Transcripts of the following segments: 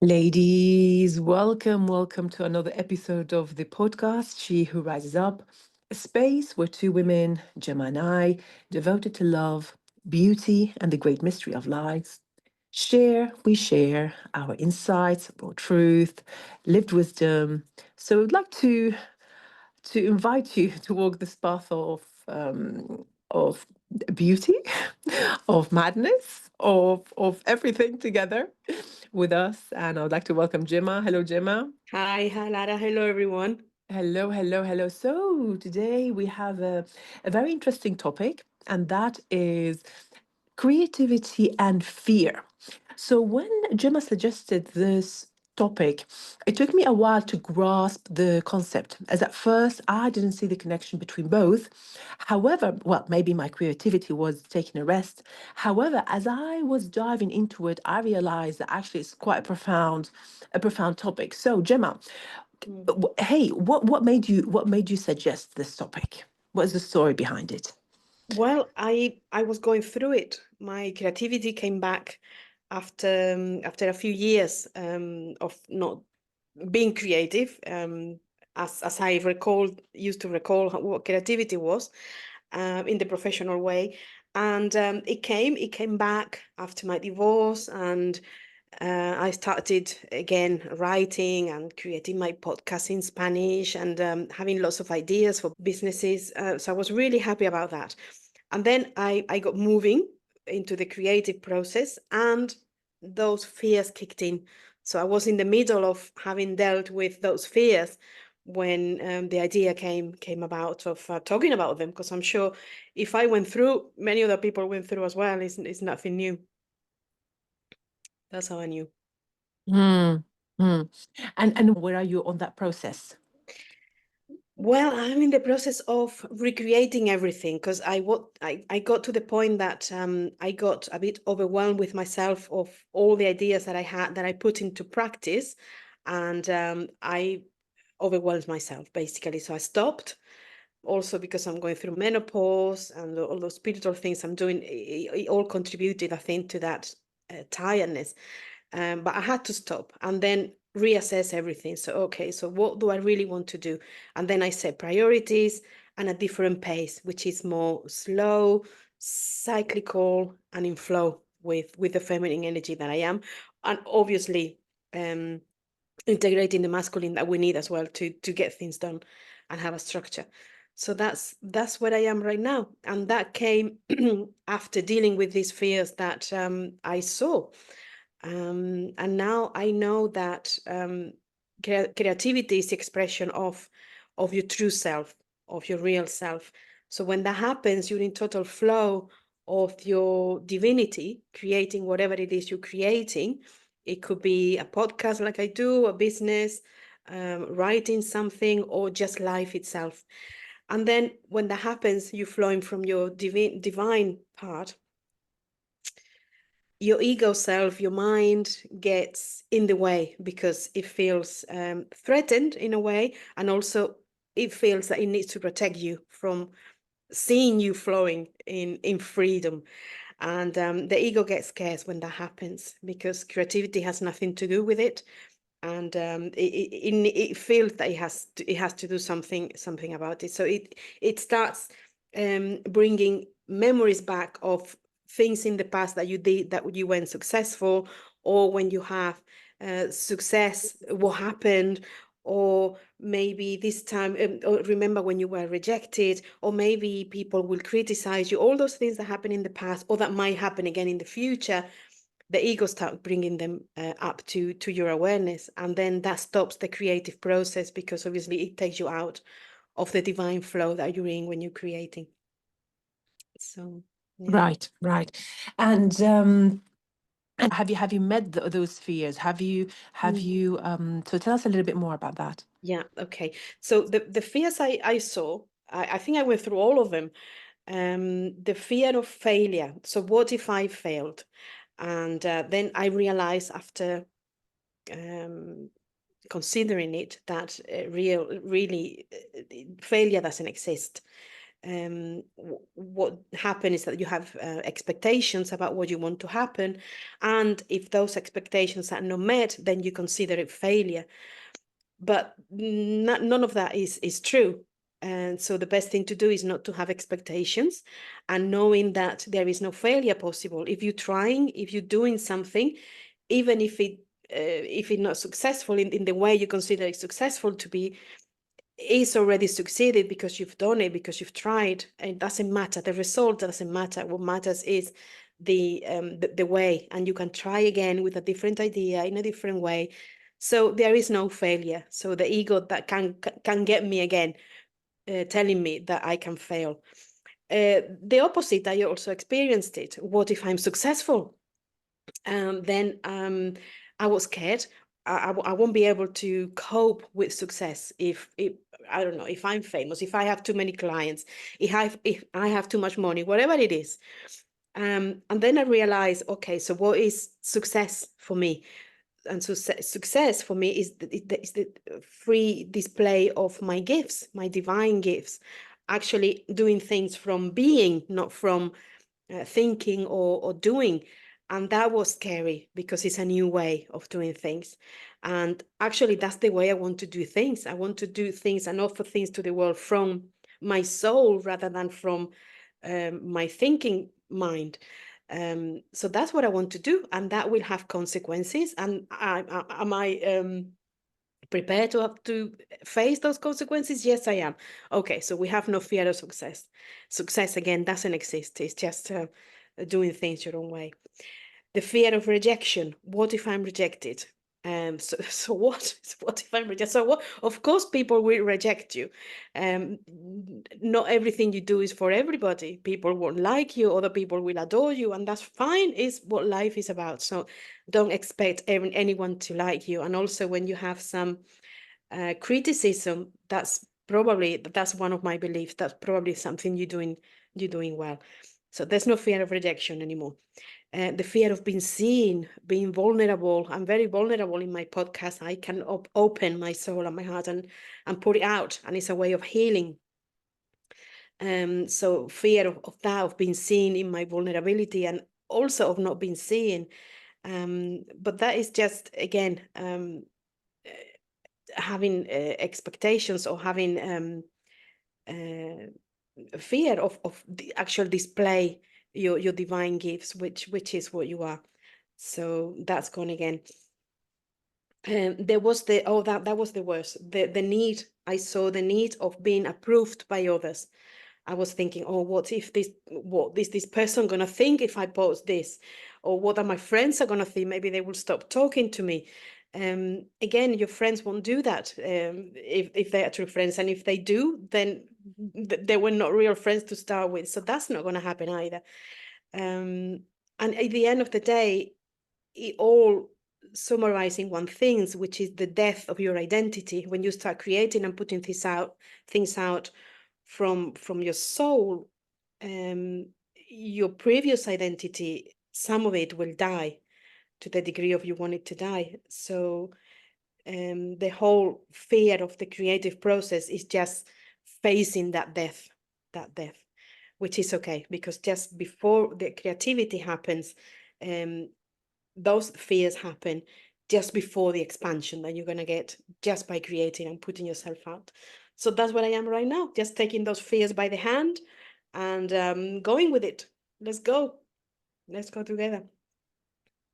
Ladies, welcome to another episode of the podcast, She Who Rises Up, a space where two women, Gemma and I, devoted to love, beauty, and the great mystery of life, we share our insights, raw truth, lived wisdom. So I'd like to invite you to walk this path of beauty, of madness, of everything together with us. And I would like to welcome Gemma. Hello, Gemma. Hi, Lara. Hello, everyone. Hello. So today we have a very interesting topic, and that is creativity and fear. So when Gemma suggested this topic, it took me a while to grasp the concept, as at first I didn't see the connection between both. However, well, maybe my creativity was taking a rest. However, as I was diving into it, I realized that actually it's quite a profound topic. So, Gemma, Mm. hey, what made you suggest this topic? What's the story behind it? Well, I was going through it. My creativity came back after a few years of not being creative. As I used to recall what creativity was in the professional way, and it came back after my divorce, and I started again writing and creating my podcast in Spanish and having lots of ideas for businesses. So I was really happy about that. And then I got moving into the creative process, and those fears kicked in. So I was in the middle of having dealt with those fears when the idea came about of talking about them, because I'm sure if I went through, many other people went through as well. It's nothing new. That's how I knew. Hmm. Hmm. And where are you on that process? Well, I'm in the process of recreating everything because I got to the point that I got a bit overwhelmed with myself of all the ideas that I had that I put into practice, and I overwhelmed myself basically. So I stopped. Also because I'm going through menopause and all those spiritual things I'm doing, it all contributed, I think, to that tiredness. But I had to stop and then reassess everything. So, okay, so what do I really want to do? And then I set priorities and a different pace, which is more slow, cyclical, and in flow with the feminine energy that I am, and obviously um, integrating the masculine that we need as well to get things done and have a structure. So that's where I am right now, and that came after dealing with these fears that I saw, and now I know that creativity is the expression of your true self, of your real self. So when that happens, you're in total flow of your divinity, creating whatever it is you're creating. It could be a podcast like I do, a business, writing something, or just life itself. And then when that happens, you're flowing from your divine part. Your ego self, your mind gets in the way because it feels threatened in a way, and also it feels that it needs to protect you from seeing you flowing in freedom. And the ego gets scared when that happens because creativity has nothing to do with it, and it feels that it has to do something about it. So it starts bringing memories back of things in the past that you did that you weren't successful, or when you have success, what happened, or maybe this time, or remember when you were rejected, or maybe people will criticize you, all those things that happened in the past or that might happen again in the future. The ego start bringing them up to your awareness, and then that stops the creative process because obviously it takes you out of the divine flow that you're in when you're creating. So yeah. Right. And have you met those fears? Have Mm. you so tell us a little bit more about that. Yeah, okay. So the fears I saw, I think I went through all of them. The fear of failure. So what if I failed? And then I realized after um, considering it that really failure doesn't exist. what happens is that you have expectations about what you want to happen, and if those expectations are not met, then you consider it failure. But none of that is true. And so the best thing to do is not to have expectations, and knowing that there is no failure possible. If you're trying, if you're doing something, even if it's not successful in the way you consider it successful to be, is already succeeded because you've done it, because you've tried. It doesn't matter. The result doesn't matter. What matters is the way, and you can try again with a different idea in a different way. So there is no failure. So the ego that can get me again, telling me that I can fail. The opposite, I also experienced it. What if I'm successful? Then I was scared. I won't be able to cope with success if I don't know, if I'm famous, if I have too many clients, if I have too much money, whatever it is. And then I realized, okay, so what is success for me? And so success for me is the free display of my gifts, my divine gifts, actually doing things from being, not from thinking or doing. And that was scary because it's a new way of doing things. And actually, that's the way I want to do things. I want to do things and offer things to the world from my soul rather than from my thinking mind. So that's what I want to do, and that will have consequences. And am I prepared to have to face those consequences? Yes, I am. Okay, so we have no fear of success. Success, again, doesn't exist. It's just doing things your own way. The fear of rejection. What if I'm rejected? So what? What if I'm rejected? So what? Of course, people will reject you. Not everything you do is for everybody. People won't like you. Other people will adore you, and that's fine. Is what life is about. So don't expect anyone to like you. And also, when you have some criticism, that's one of my beliefs. That's probably something you're doing well. So there's no fear of rejection anymore. The fear of being seen, being vulnerable. I'm very vulnerable in my podcast. I can open my soul and my heart and put it out, and it's a way of healing. So fear of that, of being seen in my vulnerability, and also of not being seen. But that is just, again, having expectations, or having fear of the actual display your divine gifts, which is what you are. So that's gone again. There was that was the worst. The need, I saw the need of being approved by others. I was thinking, oh, what is this person gonna think if I post this? Or what are my friends are gonna think? Maybe they will stop talking to me. Again, your friends won't do that if they are true friends. And if they do, then they were not real friends to start with. So that's not gonna happen either. And at the end of the day, it all summarizing one thing, which is the death of your identity. When you start creating and putting things out from your soul, your previous identity, some of it will die to the degree of you want it to die. So the whole fear of the creative process is just facing that death, which is okay, because just before the creativity happens, those fears happen just before the expansion that you're going to get just by creating and putting yourself out. So that's what I am right now, just taking those fears by the hand and going with it. Let's go together.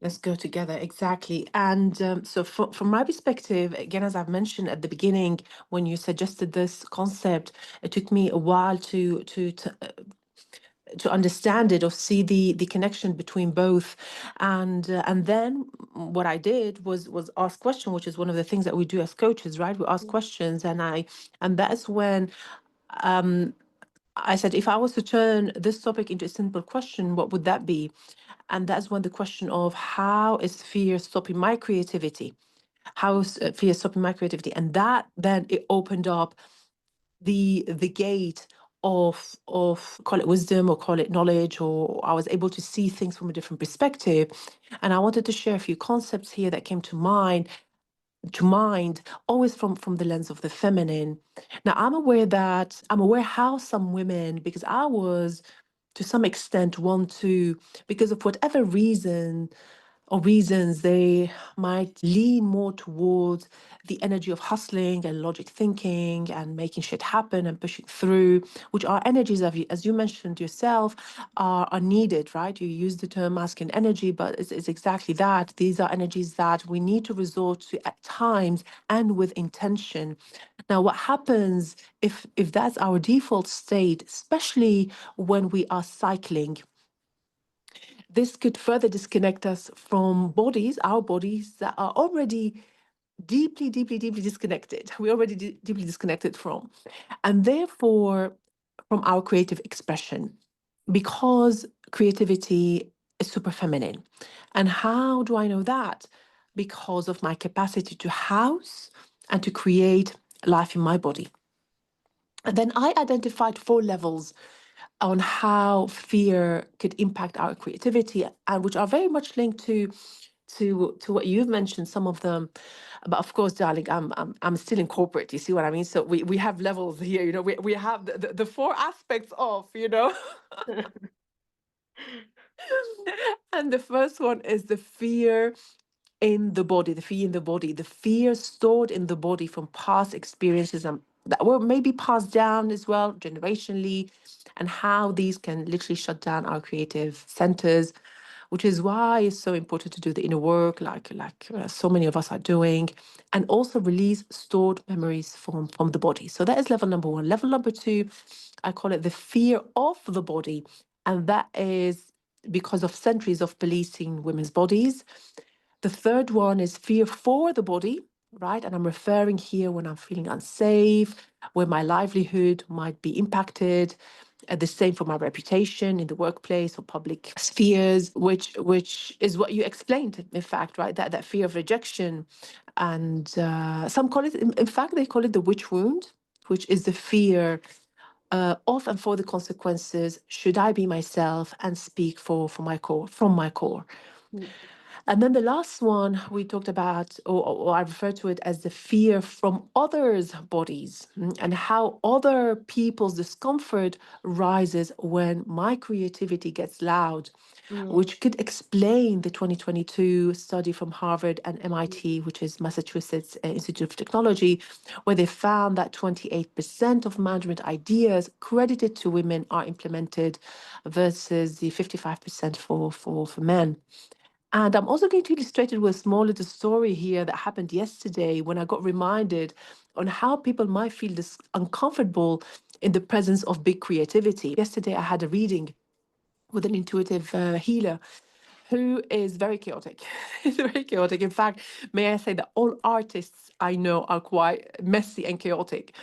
Let's go together, exactly. And so, from my perspective, again, as I've mentioned at the beginning, when you suggested this concept, it took me a while to understand it or see the connection between both. And then what I did was ask question, which is one of the things that we do as coaches, right? We ask questions, and that's when I said, if I was to turn this topic into a simple question, what would that be? And that's when the question of how is fear stopping my creativity? How is fear stopping my creativity? And that then it opened up the gate of call it wisdom or call it knowledge, or I was able to see things from a different perspective. And I wanted to share a few concepts here that came to mind to mind, always from the lens of the feminine. Now, I'm aware how some women, because I was to some extent want to, because of whatever reason or reasons, they might lean more towards the energy of hustling and logic thinking and making shit happen and pushing through, which are energies, as you mentioned yourself, are needed, right? You use the term masculine energy, but it's exactly that. These are energies that we need to resort to at times and with intention. Now, what happens if that's our default state, especially when we are cycling, this could further disconnect us from bodies, our bodies that are already deeply, deeply, deeply disconnected. We're already deeply disconnected from, and therefore from our creative expression, because creativity is super feminine. And how do I know that? Because of my capacity to house and to create life in my body. And then I identified 4 levels on how fear could impact our creativity, and which are very much linked to what you've mentioned, some of them. But of course, darling, I'm still in corporate. You see what I mean? So we have levels here. We have the 4 aspects of. And the first one is the fear in the body, the fear stored in the body from past experiences, and that were maybe passed down as well generationally, and how these can literally shut down our creative centers, which is why it's so important to do the inner work, like so many of us are doing, and also release stored memories from the body. So that is level number one. Level number two, I call it the fear of the body, and that is because of centuries of policing women's bodies. The third one is fear for the body, right? And I'm referring here when I'm feeling unsafe, where my livelihood might be impacted. The same for my reputation in the workplace or public spheres, which is what you explained, in fact, right? That fear of rejection, and some call it, in fact, they call it the witch wound, which is the fear of and for the consequences. Should I be myself and speak for my core, from my core? Mm, And then the last one we talked about, or I refer to it as the fear from others' bodies, and how other people's discomfort rises when my creativity gets loud, mm, which could explain the 2022 study from Harvard and MIT, which is Massachusetts Institute of Technology, where they found that 28% of management ideas credited to women are implemented versus the 55% for men. And I'm also going to illustrate it with a small little story here that happened yesterday when I got reminded on how people might feel this uncomfortable in the presence of big creativity. Yesterday, I had a reading with an intuitive healer who is very chaotic. He's very chaotic. In fact, may I say that all artists I know are quite messy and chaotic.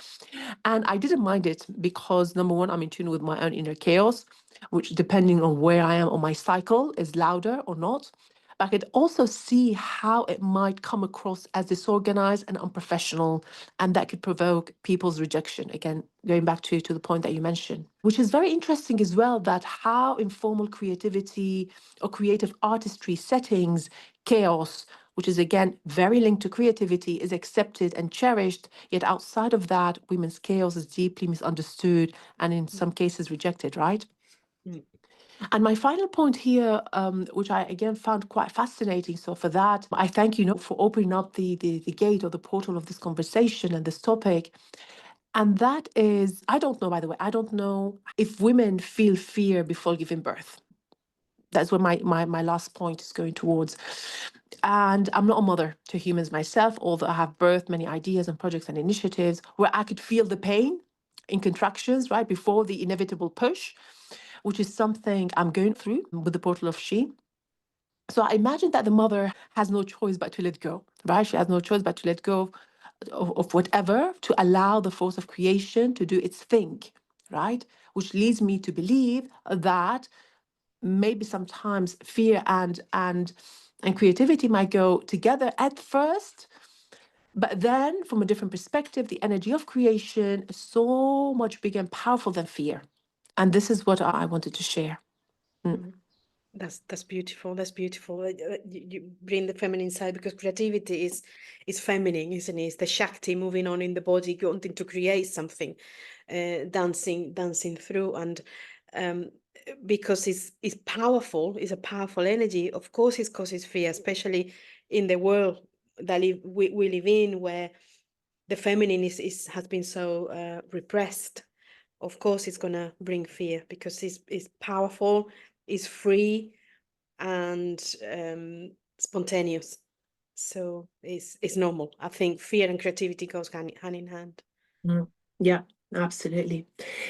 And I didn't mind it because, number one, I'm in tune with my own inner chaos, which, depending on where I am on my cycle, is louder or not. But I could also see how it might come across as disorganized and unprofessional, and that could provoke people's rejection. Again, going back to the point that you mentioned, which is very interesting as well, that how informal creativity or creative artistry settings, chaos, which is again very linked to creativity, is accepted and cherished, yet outside of that, women's chaos is deeply misunderstood and in some cases rejected, right? mm, And my final point here, which I again found quite fascinating. So for that, I thank you, for opening up the gate or the portal of this conversation and this topic. And that is, I don't know, by the way, I don't know if women feel fear before giving birth. That's where my last point is going towards. And I'm not a mother to humans myself, although I have birthed many ideas and projects and initiatives where I could feel the pain in contractions, right, before the inevitable push, which is something I'm going through with the portal of She. So I imagine that the mother has no choice but to let go, right? She has no choice but to let go of whatever, to allow the force of creation to do its thing, right? Which leads me to believe that maybe sometimes fear and creativity might go together at first, but then from a different perspective, the energy of creation is so much bigger and powerful than fear. And this is what I wanted to share. Mm. mm. That's beautiful. That's beautiful. You bring the feminine side, because creativity is feminine, isn't it? It's the Shakti moving on in the body, wanting to create something, dancing through, and um, because it's powerful. It's a powerful energy. Of course, it causes fear, especially in the world that we live in, where the feminine is has been so repressed. Of course, it's gonna bring fear because it's powerful, it's free, and spontaneous. So it's normal. I think fear and creativity goes hand in hand. Mm. Yeah, absolutely.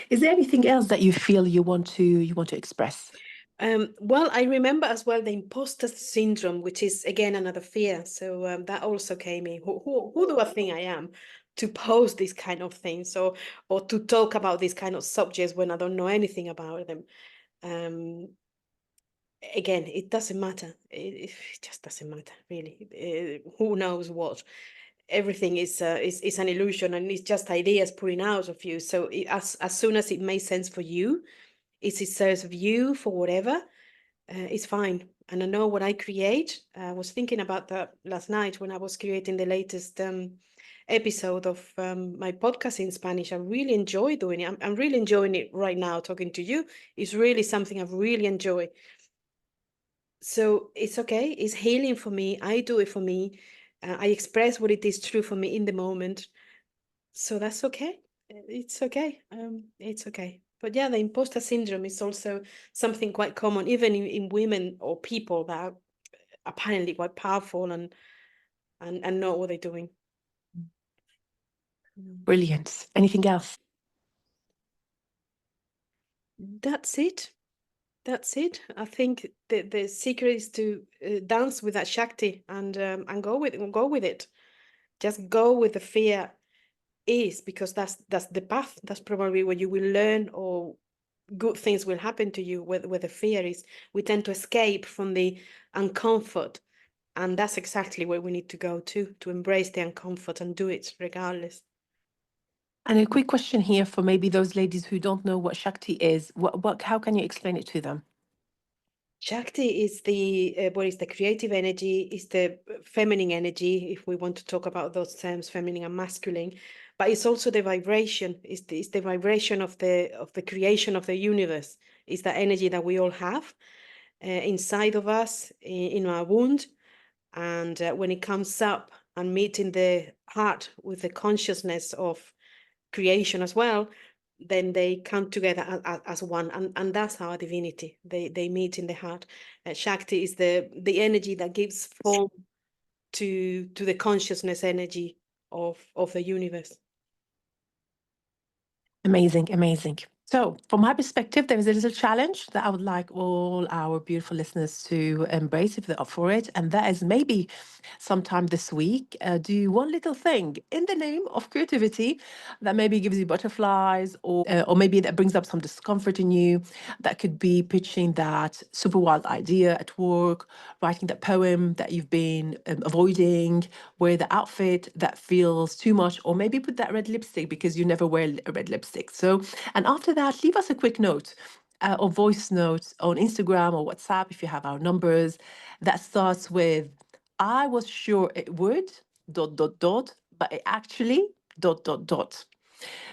Is there anything else that you feel you want to express? Well, I remember as well the imposter syndrome, which is again another fear. So that also came in. Who do I think I am to post these kind of things, or to talk about these kind of subjects when I don't know anything about them? Um, Again, it doesn't matter. It just doesn't matter, really. Who knows what? Everything is an illusion, and it's just ideas putting out of you. So as soon as it makes sense for you, it serves of you for whatever, it's fine. And I know what I create. I was thinking about that last night when I was creating the latest episode of my podcast in Spanish. I really enjoy doing it. I'm really enjoying it right now, talking to you. It's really something I really enjoy. So it's okay. It's healing for me. I do it for me. I express what it is true for me in the moment. So that's okay. It's okay. It's okay. But yeah, the imposter syndrome is also something quite common, even in women or people that are apparently quite powerful and know what they're doing. Mm. Brilliant. Anything else? That's it. That's it. I think the secret is to dance with that Shakti and go with it. Just go with the fear is, because that's the path. That's probably where you will learn, or good things will happen to you. Where the fear is, we tend to escape from the uncomfort, and that's exactly where we need to go to embrace the uncomfort and do it regardless. And a quick question here for maybe those ladies who don't know what Shakti is. How can you explain it to them? Shakti is the creative energy, is the feminine energy, if we want to talk about those terms, feminine and masculine. But it's also the vibration. It's the vibration of the creation of the universe. It's the energy that we all have inside of us, in our wound, and when it comes up and meeting the heart with the consciousness of creation as well, then they come together as one, and that's our divinity. They meet in the heart. Shakti is the energy that gives form to the consciousness energy of the universe. Amazing, amazing. So, from my perspective, there is a little challenge that I would like all our beautiful listeners to embrace if they're up for it. And that is maybe sometime this week, do one little thing in the name of creativity that maybe gives you butterflies, or maybe that brings up some discomfort in you. That could be pitching that super wild idea at work, writing that poem that you've been avoiding, wear the outfit that feels too much, or maybe put that red lipstick because you never wear a red lipstick. So, and after that, leave us a quick note. Or voice notes on Instagram or WhatsApp if you have our numbers, that starts with, I was sure it would, dot, dot, dot, but it actually, dot, dot, dot.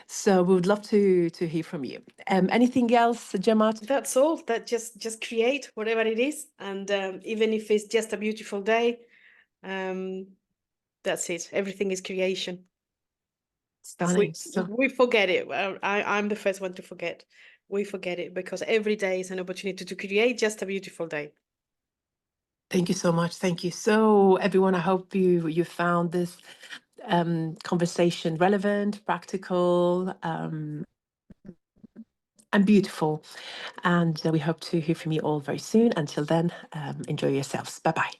So we would love to hear from you. Anything else, Gemma? That's all. That just create whatever it is, and even if it's just a beautiful day, um, that's it. Everything is creation. Stunning. We So we forget it. Well, I'm the first one to forget. We forget it because every day is an opportunity to create just a beautiful day. thank you so much. Thank you. So everyone, I hope you found this conversation relevant, practical, and beautiful. And we hope to hear from you all very soon. Until then, enjoy yourselves. Bye bye.